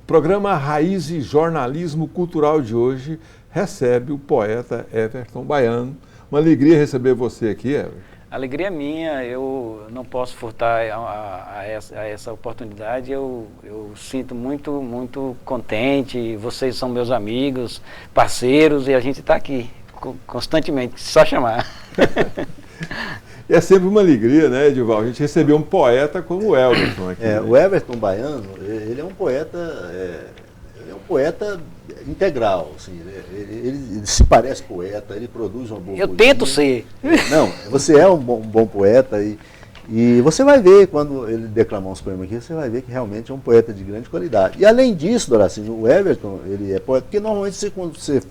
Programa Raízes Jornalismo Cultural de hoje recebe o poeta Everton Baiano. Uma alegria receber você aqui, Everton. Alegria minha, eu não posso furtar a essa oportunidade, eu sinto muito contente, vocês são meus amigos, parceiros, e a gente está aqui constantemente, só chamar. É sempre uma alegria, né, Edival? A gente recebeu um poeta como o Everton aqui. O Everton Baiano, ele é um poeta integral, assim, ele se parece poeta, ele produz uma boa Eu poesia. tento ser. Não, você é um bom poeta e você vai ver, quando ele declamar uns poemas aqui, você vai ver que realmente é um poeta de grande qualidade. E além disso, Doracino, o Everton, ele é poeta, porque normalmente quando você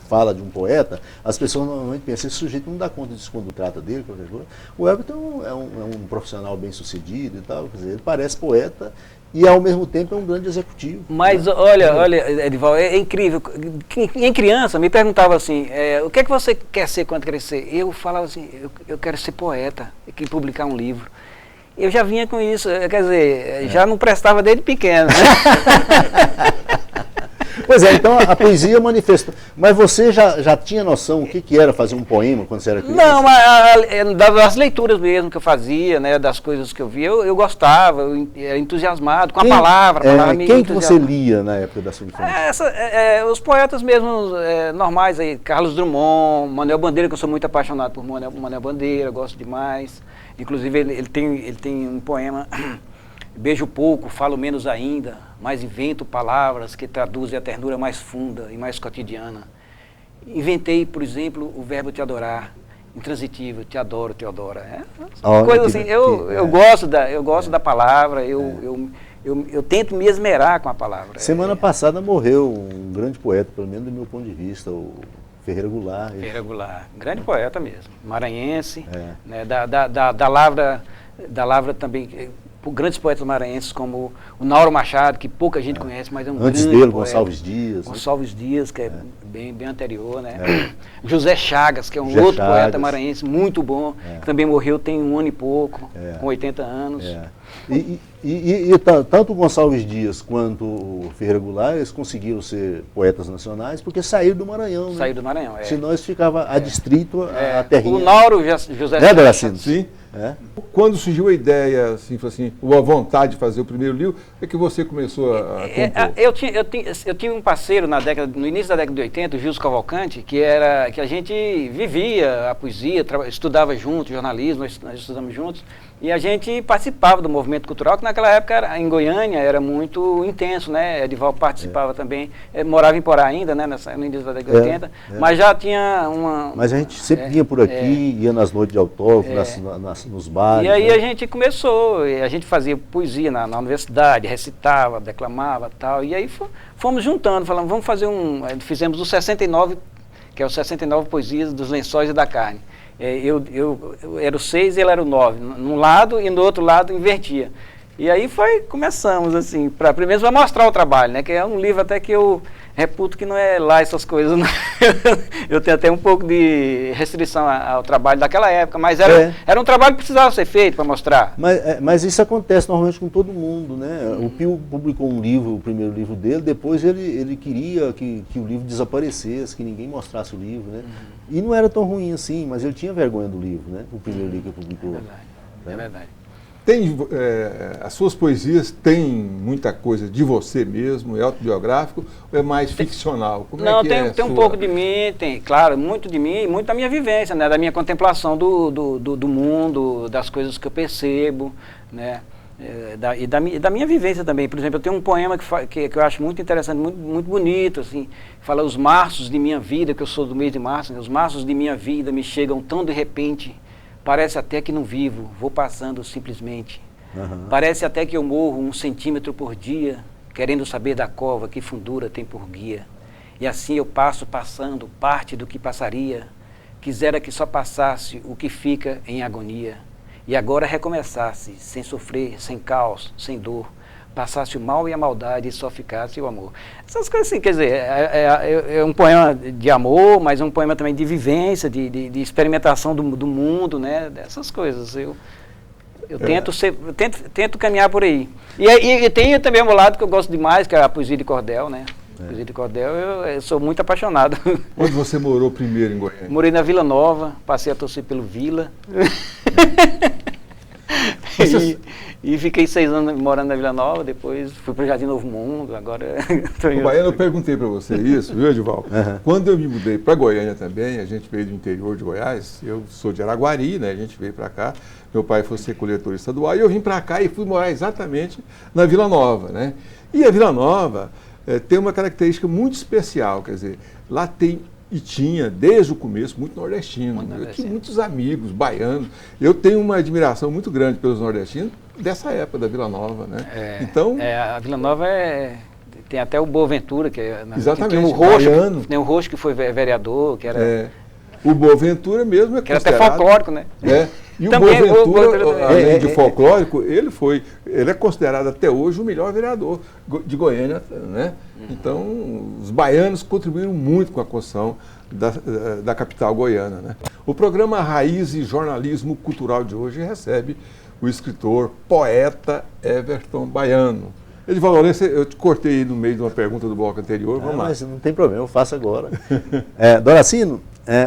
fala de um poeta, as pessoas normalmente pensam, esse sujeito não dá conta disso quando trata dele, qualquer coisa. O Everton é um profissional bem sucedido e tal, quer dizer, ele parece poeta e ao mesmo tempo é um grande executivo. Mas né? olha, Edival, é incrível. Em criança me perguntava assim, o que é que você quer ser quando crescer? Eu falava assim, eu quero ser poeta, eu quero publicar um livro. Eu já vinha com isso, quer dizer, já não prestava desde pequeno, né? Pois é, então a poesia manifesta. Mas você já tinha noção o que era fazer um poema quando você era criança? Não, mas das leituras mesmo que eu fazia, né, das coisas que eu via, eu gostava, eu era entusiasmado com a palavra. Quem que você lia na época da sua infância? Os poetas mesmo normais aí, Carlos Drummond, Manuel Bandeira, que eu sou muito apaixonado por Manuel Bandeira, gosto demais. Inclusive ele tem um poema, Beijo pouco, falo menos ainda, mas invento palavras que traduzem a ternura mais funda e mais cotidiana. Inventei, por exemplo, o verbo te adorar, intransitivo, te adoro, Teodora. Coisa assim, eu gosto da palavra, eu tento me esmerar com a palavra. Semana passada morreu um grande poeta, pelo menos do meu ponto de vista, o Ferreira Goulart. Ferreira Goulart, grande poeta mesmo, maranhense, né, da Lavra também. Por grandes poetas maranhenses como o Nauro Machado, que pouca gente conhece, mas é um Antes grande dele, poeta. Gonçalves Dias. Gonçalves Dias, que é bem anterior, né? José Chagas, que é um outro poeta maranhense muito bom, que também morreu tem um ano e pouco, com 80 anos. E tanto o Gonçalves Dias quanto o Ferreira Goulart, eles conseguiram ser poetas nacionais porque saíram do Maranhão. Saíram do Maranhão, Senão eles ficavam adstrito a terrinha. O Nauro José Chagas. Sim. Quando surgiu a ideia, assim, ou a vontade de fazer o primeiro livro, é que você começou a compor? Eu tinha um parceiro no início da década de 80, o Gilson Cavalcante, que a gente vivia a poesia, estudava junto, jornalismo, nós estudamos juntos, e a gente participava do movimento cultural, que naquela época em Goiânia era muito intenso, né? Edival participava também, morava em Porá ainda, né? No início da década de 80, mas já tinha uma... Mas a gente sempre vinha por aqui, ia nas noites de autógrafo, nos bares. E aí a gente começou, a gente fazia poesia na universidade, recitava, declamava e tal, e aí fomos juntando, falamos, vamos fazer fizemos o 69, que é o 69 Poesias dos Lençóis e da Carne. Eu era o 6 e ele era o 9, num lado e no outro lado invertia. E aí começamos assim, primeiro para mostrar o trabalho, né? Que é um livro até que eu reputo que não é lá essas coisas, não. Eu tenho até um pouco de restrição ao trabalho daquela época, mas era um trabalho que precisava ser feito para mostrar. Mas isso acontece normalmente com todo mundo, né? O Pio publicou um livro, o primeiro livro dele, depois ele queria que o livro desaparecesse, que ninguém mostrasse o livro, né? E não era tão ruim assim, mas ele tinha vergonha do livro, né? O primeiro livro que ele publicou. É verdade. As suas poesias têm muita coisa de você mesmo, é autobiográfico ou é mais ficcional? Tem um pouco de mim, claro, muito de mim e muito da minha vivência, né, da minha contemplação do mundo, das coisas que eu percebo, né, e da minha vivência também. Por exemplo, eu tenho um poema que eu acho muito interessante, muito bonito, assim, fala os marços de minha vida, que eu sou do mês de março, né, os marços de minha vida me chegam tão de repente. Parece até que não vivo, vou passando simplesmente. Parece até que eu morro 1 centímetro por dia, querendo saber da cova que fundura tem por guia. E assim eu passo passando parte do que passaria. Quisera que só passasse o que fica em agonia. E agora recomeçasse, sem sofrer, sem caos, sem dor. Passasse o mal e a maldade e só ficasse o amor. Essas coisas assim, quer dizer, é um poema de amor, mas um poema também de vivência, de experimentação do mundo, né? Dessas coisas. Eu tento caminhar por aí. E tem também um lado que eu gosto demais, que é a poesia de cordel, né? Poesia de cordel, eu sou muito apaixonado. Onde você morou primeiro em Goiânia? Morei na Vila Nova, passei a torcer pelo Vila. E fiquei 6 anos morando na Vila Nova, depois fui para o Jardim Novo Mundo, agora estou em... O Baiano, eu perguntei para você isso, viu, Edivaldo? Quando eu me mudei para Goiânia também, a gente veio do interior de Goiás, eu sou de Araguari, né? A gente veio para cá, meu pai foi ser coletor estadual, e eu vim para cá e fui morar exatamente na Vila Nova, né? E a Vila Nova tem uma característica muito especial, quer dizer, lá tem... E tinha, desde o começo, muito nordestino. Eu tinha muitos amigos baianos. Eu tenho uma admiração muito grande pelos nordestinos dessa época da Vila Nova, né? Então, a Vila Nova tem até o Boaventura, que é... Exatamente, tem o Roxo, tem o Roxo que foi vereador, que era... O Boaventura mesmo é que era até folclórico, né? E o Boaventura, além de folclórico, ele é considerado até hoje o melhor vereador de Goiânia, né? Então, os baianos contribuíram muito com a construção da capital goiana, né? O programa Raiz e Jornalismo Cultural de hoje recebe o escritor, poeta Everton Baiano. Edivaldo Lourenço, eu te cortei no meio de uma pergunta do bloco anterior, vamos lá. Mas não tem problema, eu faço agora. Doracino,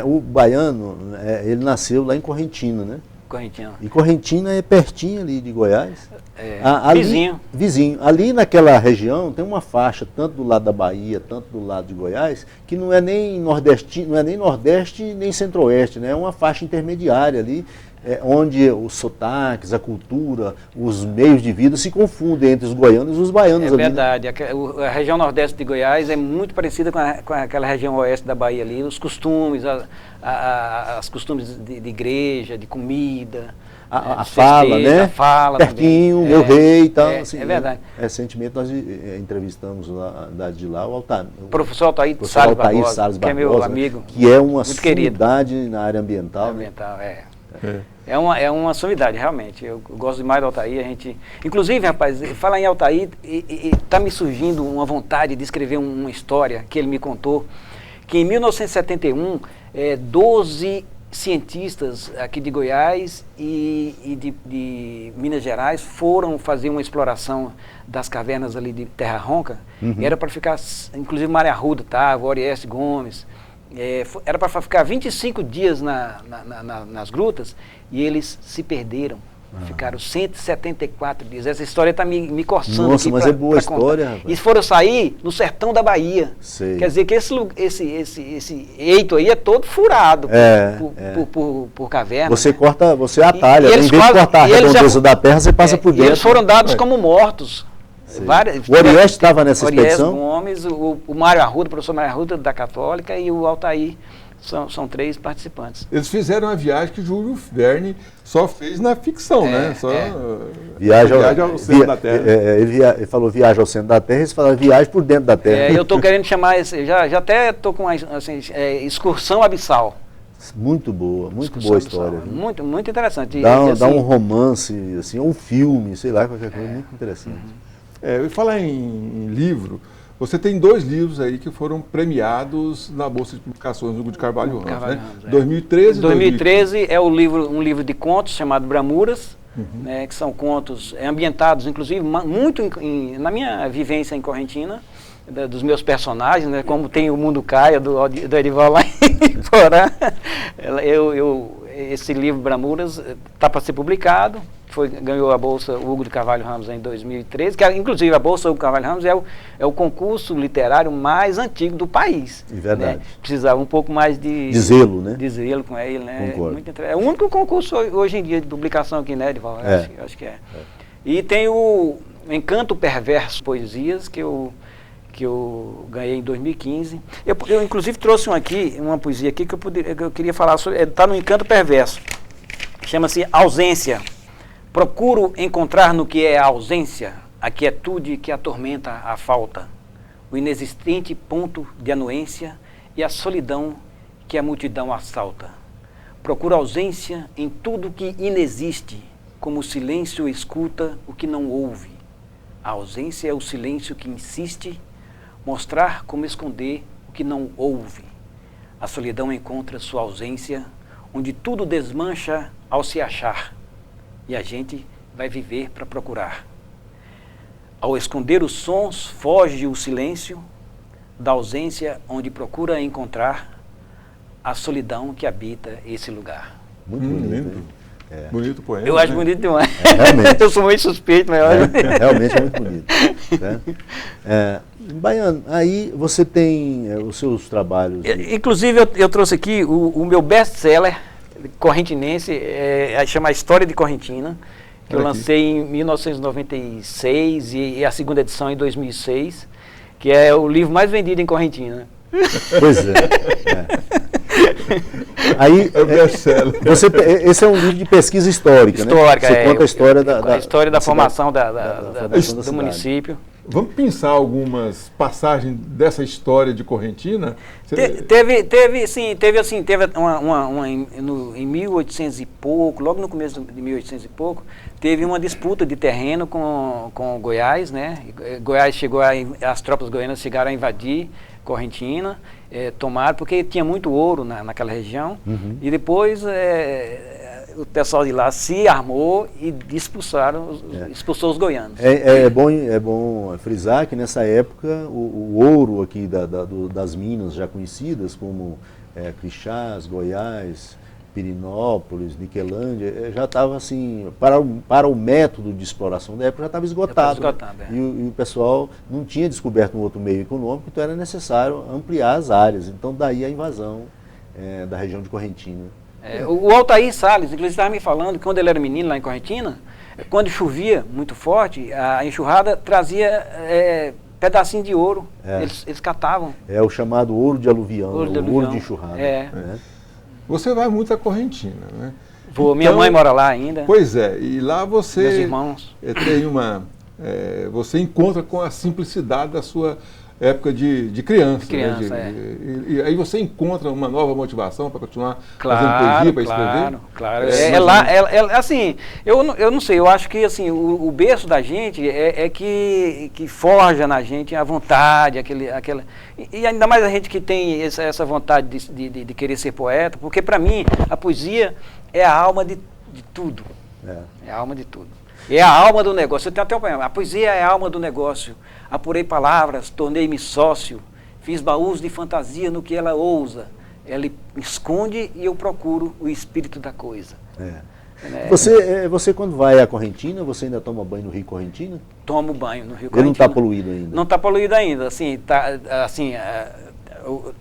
o Baiano, ele nasceu lá em Correntina, né? Correntina. E Correntina é pertinho ali de Goiás. Vizinho. Vizinho. Ali naquela região tem uma faixa, tanto do lado da Bahia, tanto do lado de Goiás, que não é nem Nordeste, nem Centro-Oeste, né? É uma faixa intermediária ali, onde os sotaques, a cultura, os meios de vida se confundem entre os goianos e os baianos. É verdade. A região Nordeste de Goiás é muito parecida com aquela região Oeste da Bahia ali. Os costumes, as costumes de igreja, de comida. A fala, né? A fala pertinho, também. Meu rei e tal. Assim, é verdade. Recentemente nós entrevistamos lá de lá o professor Altair Salles Barbosa, que é meu amigo. Que é uma sumidade na área ambiental. É uma sumidade, realmente. Eu gosto demais do Altair. Inclusive, rapaz, falar em Altair, está me surgindo uma vontade de escrever uma história que ele me contou, que em 1971, 12 cientistas aqui de Goiás e de Minas Gerais foram fazer uma exploração das cavernas ali de Terra Ronca. Era para ficar, inclusive Maria Arruda, o Orieste Gomes, era para ficar 25 dias nas grutas e eles se perderam. Ficaram 174 dias. Essa história está me coçando. Nossa, aqui mas é boa história, rapaz. E foram sair no sertão da Bahia. Sei. Quer dizer que esse eito aí é todo furado por caverna. Você atalha, em vez de cortar a redondeza da terra, você passa por dentro. E eles foram dados como mortos. O Orieste estava nessa expedição? Gomes, o Mário Arruda, o professor Mário Arruda da Católica e o Altair. São 3 participantes. Eles fizeram uma viagem que Júlio Verne só fez na ficção, né? Viagem ao centro da Terra. Ele falou viagem ao centro da Terra, eles falaram viagem por dentro da Terra. Eu estou querendo chamar, já até estou com excursão abissal. Muito boa história. Muito, muito interessante. Dá um romance, assim, um filme, sei lá, qualquer coisa, muito interessante. E falar em livro, você tem 2 livros aí que foram premiados na Bolsa de Publicações do Hugo de Carvalho Ramos, né? 2013 e 2013 é um livro de contos chamado Bramuras, né, que são contos ambientados, inclusive, muito na minha vivência em Correntina, dos meus personagens, né, como tem o Mundo Caia, do Edivaldo lá em Porã. Esse livro Bramuras está para ser publicado. Ganhou a Bolsa Hugo de Carvalho Ramos em 2013, que inclusive a Bolsa Hugo de Carvalho Ramos é o concurso literário mais antigo do país. É verdade. Né? Precisava um pouco mais de zelo, né? De zelo com ele, né? Concordo. É o único concurso hoje em dia de publicação aqui, né, Edivaldo? Acho que é. E tem o Encanto Perverso Poesias, que eu ganhei em 2015. Eu inclusive trouxe uma poesia aqui que eu queria falar sobre, está no Encanto Perverso. Chama-se Ausência. Procuro encontrar no que é a ausência, a quietude que atormenta a falta, o inexistente ponto de anuência e a solidão que a multidão assalta. Procuro ausência em tudo que inexiste, como o silêncio escuta o que não ouve. A ausência é o silêncio que insiste mostrar como esconder o que não ouve. A solidão encontra sua ausência, onde tudo desmancha ao se achar. E a gente vai viver para procurar. Ao esconder os sons, foge o silêncio da ausência onde procura encontrar a solidão que habita esse lugar. Muito bonito. Lindo. Bonito poema. Eu acho bonito demais. Realmente. Eu sou muito suspeito, mas olha. Realmente é muito bonito. Baiano, aí você tem os seus trabalhos. Inclusive, eu trouxe aqui o meu best-seller correntinense, chama A História de Correntina, que eu lancei em 1996 e a segunda edição em 2006, que é o livro mais vendido em Correntina. Pois é. Aí, esse é um livro de pesquisa histórica, né? Você conta a história da formação do município. Vamos pensar algumas passagens dessa história de Correntina? Teve em 1800 e pouco, logo no começo de 1800 e pouco, teve uma disputa de terreno com Goiás, né? Goiás as tropas goianas chegaram a invadir Correntina, tomaram, porque tinha muito ouro naquela região, e depois o pessoal de lá se armou e expulsou os goianos. É bom frisar que nessa época o ouro aqui das minas já conhecidas, como Crixás, Goiás, Pirinópolis, Niquelândia, já estava assim, para o método de exploração da época já estava esgotado. E o pessoal não tinha descoberto um outro meio econômico, então era necessário ampliar as áreas. Então daí a invasão da região de Correntina. O Altair Salles, inclusive, estava me falando que quando ele era menino lá em Correntina, quando chovia muito forte, a enxurrada trazia pedacinho de ouro, eles catavam. É o chamado ouro de aluvião, ouro de enxurrada. Você vai muito a Correntina, né? Vou, minha mãe mora lá ainda. Pois é, e lá você meus irmãos. Tem você encontra com a simplicidade da sua época de criança. Né? E aí você encontra uma nova motivação para continuar fazendo poesia, para escrever? Claro. Assim, eu não sei, eu acho que assim, o berço da gente que forja na gente a vontade, e ainda mais a gente que tem essa vontade de querer ser poeta, porque para mim a poesia é a alma de tudo. É a alma de tudo. É a alma do negócio. Eu tenho até um poema. A poesia é a alma do negócio. Apurei palavras, tornei-me sócio. Fiz baús de fantasia no que ela ousa. Ela esconde e eu procuro o espírito da coisa. Você quando vai à Correntina, você ainda toma banho no Rio Correntina? Tomo banho no Rio Correntina. Ele não está poluído ainda? Não está poluído ainda.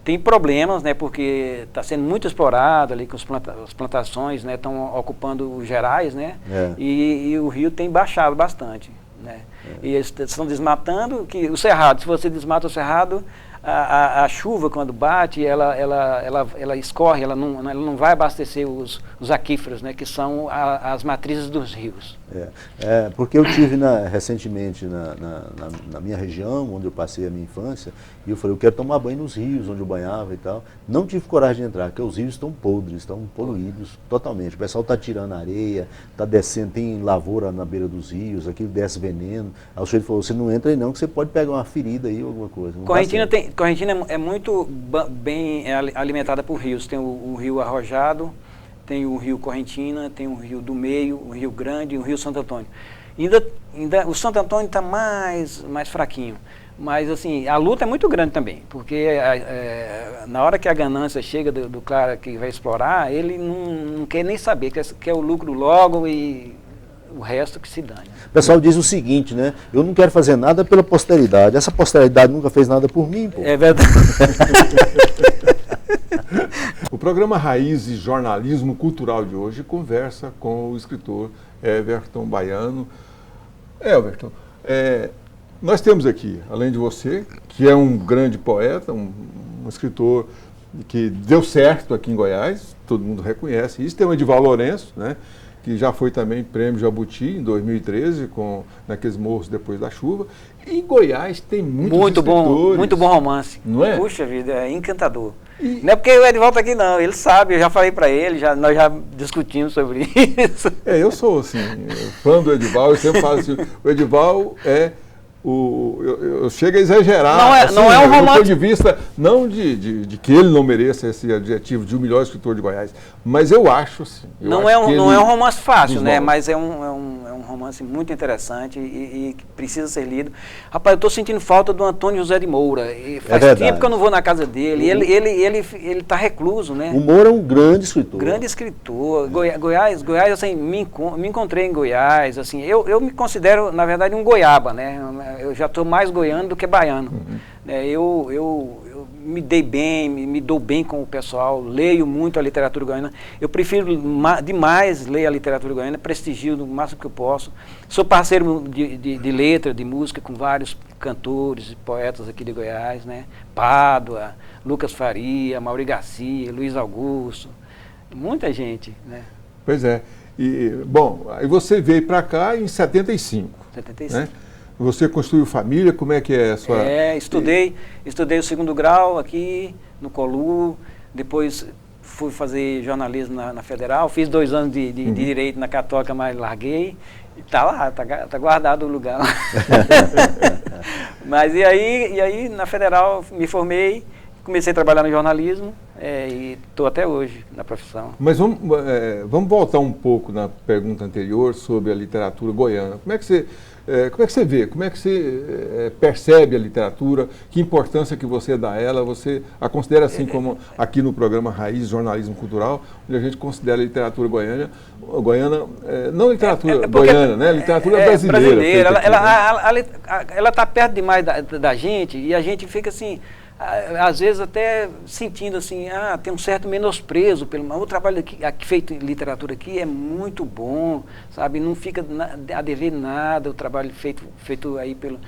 Tem problemas, né, porque está sendo muito explorado ali, com as plantações, né, estão ocupando os gerais, né, e o rio tem baixado bastante, né, e eles estão desmatando, o cerrado, se você desmata o cerrado, a chuva quando bate, ela escorre, ela não vai abastecer os aquíferos, né, que são as matrizes dos rios. Porque eu tive recentemente na minha região, onde eu passei a minha infância, e eu falei, eu quero tomar banho nos rios, onde eu banhava e tal. Não tive coragem de entrar, porque os rios estão podres, estão poluídos totalmente. O pessoal está tirando areia, está descendo, tem lavoura na beira dos rios, aquilo desce veneno. Aí o sujeito falou, você não entra aí não, que você pode pegar uma ferida aí ou alguma coisa. Correntina é muito bem alimentada por rios. Tem o rio Arrojado, tem o rio Correntina, tem o rio do Meio, o rio Grande e o rio Santo Antônio. Ainda o Santo Antônio está mais fraquinho. Mas assim, a luta é muito grande também, porque na hora que a ganância chega do cara que vai explorar, ele não quer nem saber, quer o lucro logo e o resto que se dane. O pessoal diz o seguinte, né? Eu não quero fazer nada pela posteridade. Essa posteridade nunca fez nada por mim, pô. É verdade. O programa Raízes Jornalismo Cultural de hoje conversa com o escritor Everton Baiano. Everton, nós temos aqui, além de você, que é um grande poeta, um escritor que deu certo aqui em Goiás, todo mundo reconhece isso, tem o Edival Lourenço, né? Que já foi também prêmio Jabuti em 2013, naqueles morros depois da chuva. E em Goiás tem muitos escritores. Muito bom romance. Não é? Puxa vida, é encantador. Não é porque o Edival está aqui não, ele sabe, eu já falei para ele, nós já discutimos sobre isso. Eu sou assim, fã do Edival, eu sempre falo assim, o Edival é eu chego a exagerar. Não é, assim, não é um romance. Do ponto de vista, não de que ele não mereça esse adjetivo de o melhor escritor de Goiás, mas eu acho assim. Não é um romance fácil, né? Mas é um romance muito interessante e que precisa ser lido. Rapaz, eu estou sentindo falta do Antônio José de Moura. E faz tempo que eu não vou na casa dele. Ele está recluso, né? O Moura é um grande escritor. Grande escritor. Goiás, assim, me encontrei em Goiás. Assim, eu me considero, na verdade, um goiaba, né? Eu já estou mais goiano do que baiano. Eu me dei bem, me dou bem com o pessoal, leio muito a literatura goiana. Eu prefiro demais ler a literatura goiana, prestigio no máximo que eu posso. Sou parceiro de letra, de música com vários cantores e poetas aqui de Goiás, né? Pádua, Lucas Faria, Mauri Garcia, Luiz Augusto, muita gente, né? Pois é. E, bom, aí você veio para cá em 75. 75. Né? Você construiu família, como é que é a sua... Estudei o 2º grau aqui no Colu, depois fui fazer jornalismo na Federal, fiz 2 anos de Direito na Católica, mas larguei, e tá lá, tá guardado o lugar. Mas e aí na Federal me formei, comecei a trabalhar no jornalismo e estou até hoje na profissão. Mas vamos voltar um pouco na pergunta anterior sobre a literatura goiana. Como é que você vê? Como é que você percebe a literatura? Que importância que você dá a ela? Você a considera assim como aqui no programa Raiz Jornalismo Cultural, onde a gente considera a literatura goiana não literatura goiana, né? Literatura brasileira. Ela está perto demais da gente e a gente fica assim, às vezes até sentindo assim, tem um certo menosprezo o trabalho feito em literatura aqui é muito bom, sabe, não fica a dever nada o trabalho feito aí pelo...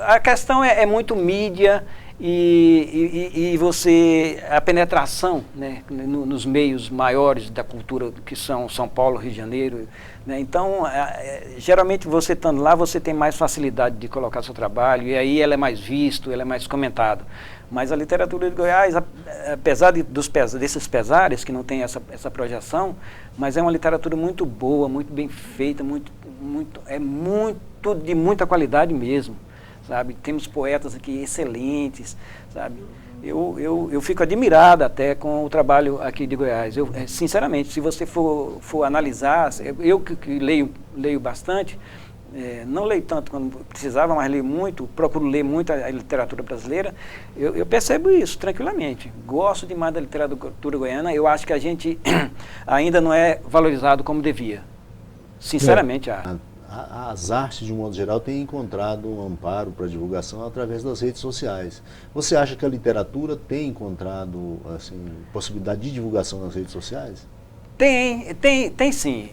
A questão é muito mídia e a penetração, né, nos meios maiores da cultura que são São Paulo, Rio de Janeiro, né? Então, geralmente você estando lá, você tem mais facilidade de colocar seu trabalho e aí ela é mais visto, ela é mais comentado. Mas a literatura de Goiás, apesar desses pesares, que não tem essa projeção, mas é uma literatura muito boa, muito bem feita, de muita qualidade mesmo, sabe? Temos poetas aqui excelentes, sabe? Eu fico admirado até com o trabalho aqui de Goiás. Sinceramente, se você for analisar, eu que leio bastante, não leio tanto quando precisava, mas leio muito, procuro ler muito a literatura brasileira, eu percebo isso tranquilamente. Gosto demais da literatura goiana, eu acho que a gente ainda não é valorizado como devia. Sinceramente, As artes, de um modo geral, têm encontrado um amparo para divulgação através das redes sociais. Você acha que a literatura tem encontrado assim, possibilidade de divulgação nas redes sociais? Tem sim.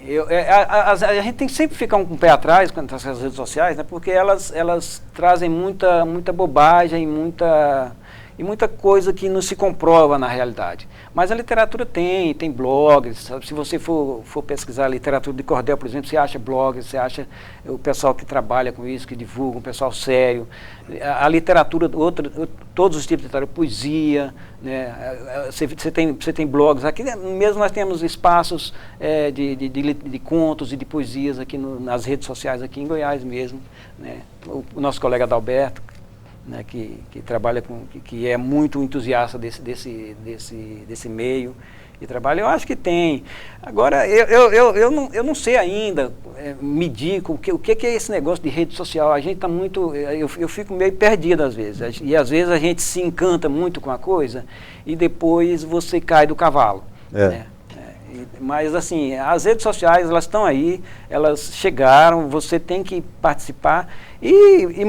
A gente tem que sempre ficar um pé atrás com as redes sociais, né, porque elas trazem muita bobagem e muita coisa que não se comprova na realidade. Mas a literatura tem blogs, sabe? Se você for pesquisar a literatura de cordel, por exemplo, você acha blogs, você acha o pessoal que trabalha com isso, que divulga, um pessoal sério. A literatura, todos os tipos de literatura, poesia, né? Você tem blogs. Aqui mesmo nós temos espaços de contos e de poesias aqui nas redes sociais, aqui em Goiás mesmo, né? O nosso colega Adalberto, né, que trabalha que é muito entusiasta desse meio de trabalho, eu acho que tem. Agora, eu não sei ainda medir o que é esse negócio de rede social. A gente está muito... Eu fico meio perdido às vezes. E às vezes a gente se encanta muito com a coisa e depois você cai do cavalo. Né? Mas assim, as redes sociais, elas estão aí, elas chegaram, você tem que participar e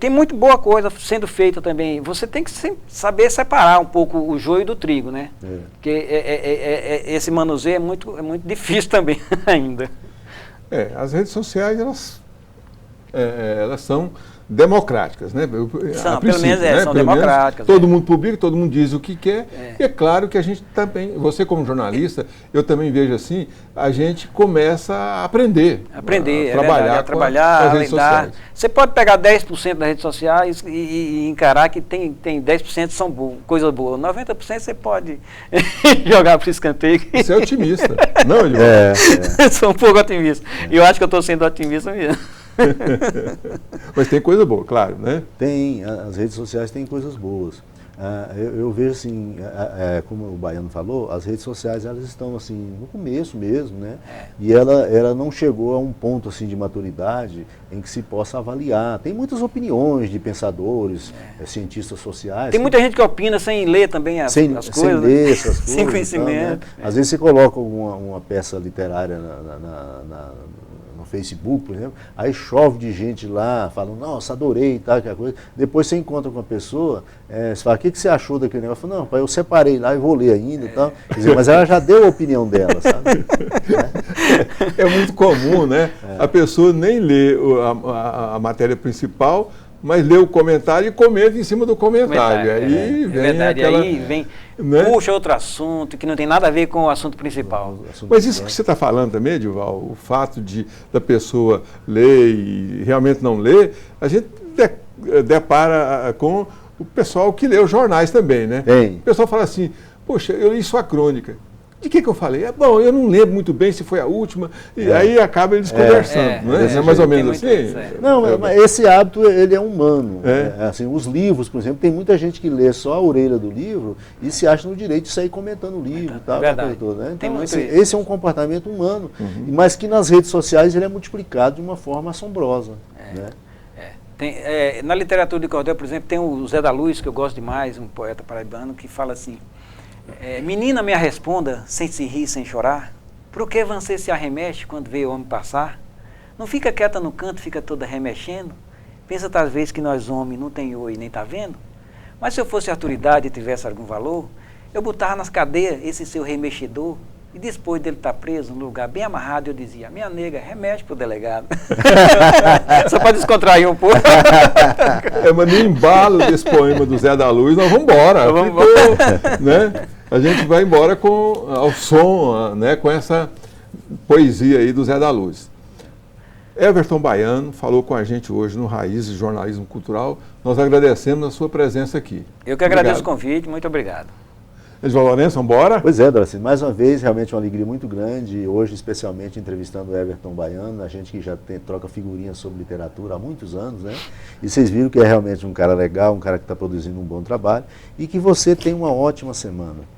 tem muito boa coisa sendo feita também. Você tem que saber separar um pouco o joio do trigo, né? Porque esse manuseio é muito difícil também ainda. As redes sociais, elas são democráticas, né? Pelo menos são democráticas. Todo mundo publica, todo mundo diz o que quer. E é claro que a gente também, você como jornalista, eu também vejo assim, a gente começa a aprender. A trabalhar, a redes sociais. Você pode pegar 10% das redes sociais e encarar que tem 10% são coisas boas. 90% você pode jogar para o escanteio. Você é otimista. Não, Edvaldo? Sou um pouco otimista. E eu acho que eu estou sendo otimista mesmo. Mas tem coisa boa, claro, né? Tem, as redes sociais têm coisas boas. Eu vejo assim, como o Baiano falou, as redes sociais elas estão assim no começo mesmo, né? E ela não chegou a um ponto assim de maturidade em que se possa avaliar. Tem muitas opiniões de pensadores, cientistas sociais. Tem muita gente que opina sem ler também as coisas. Sem ler essas coisas. Sem conhecimento. Então, né? Às vezes você coloca uma peça literária no Facebook, por exemplo, aí chove de gente lá, falando, nossa, adorei e tal, aquela coisa. Depois você encontra com uma pessoa, você fala, o que você achou daquele negócio? Fala, não, pai, eu separei lá e vou ler ainda e tal. Quer dizer, mas ela já deu a opinião dela, sabe? É muito comum, né? A pessoa nem lê a matéria principal, mas lê o comentário e comenta em cima do comentário. Aí vem verdade, aquela, aí vem, né? puxa outro assunto que não tem nada a ver com o assunto principal. Mas isso que você está falando também, Edival, o fato da pessoa ler e realmente não ler, a gente depara com o pessoal que lê os jornais também, né? Tem. O pessoal fala assim, poxa, eu li sua crônica. De que eu falei? Bom, eu não lembro muito bem se foi a última, e aí acaba eles conversando, não é? É mais ou menos assim? Não, mas esse hábito, ele é humano. Assim, os livros, por exemplo, tem muita gente que lê só a orelha do livro e se acha no direito de sair comentando o livro. Tal, verdade. toda, né? Então, tem muito assim, esse é um comportamento humano, mas que nas redes sociais ele é multiplicado de uma forma assombrosa. Né? Na literatura de cordel, por exemplo, tem o Zé da Luz, que eu gosto demais, um poeta paraibano, que fala assim, menina, me responda, sem se rir, sem chorar, por que você se arremexe quando vê o homem passar? Não fica quieta no canto, fica toda remexendo? Pensa talvez que nós homens não tem oi nem tá vendo? Mas se eu fosse autoridade e tivesse algum valor, eu botava nas cadeias esse seu remexedor, e depois dele estar preso num lugar bem amarrado, eu dizia, minha nega, remexe pro delegado. Só para descontrair um pouco. Mas no embalo desse poema do Zé da Luz, nós vamos embora. Né? A gente vai embora ao som, né, com essa poesia aí do Zé da Luz. Everton Baiano falou com a gente hoje no Raízes Jornalismo Cultural. Nós agradecemos a sua presença aqui. Eu que agradeço o convite, muito obrigado. Edival Lourenço, vamos embora? Pois é, Doracino, mais uma vez, realmente uma alegria muito grande, hoje especialmente entrevistando o Everton Baiano, a gente que já troca figurinhas sobre literatura há muitos anos, né? E vocês viram que é realmente um cara legal, um cara que está produzindo um bom trabalho, e que você tem uma ótima semana.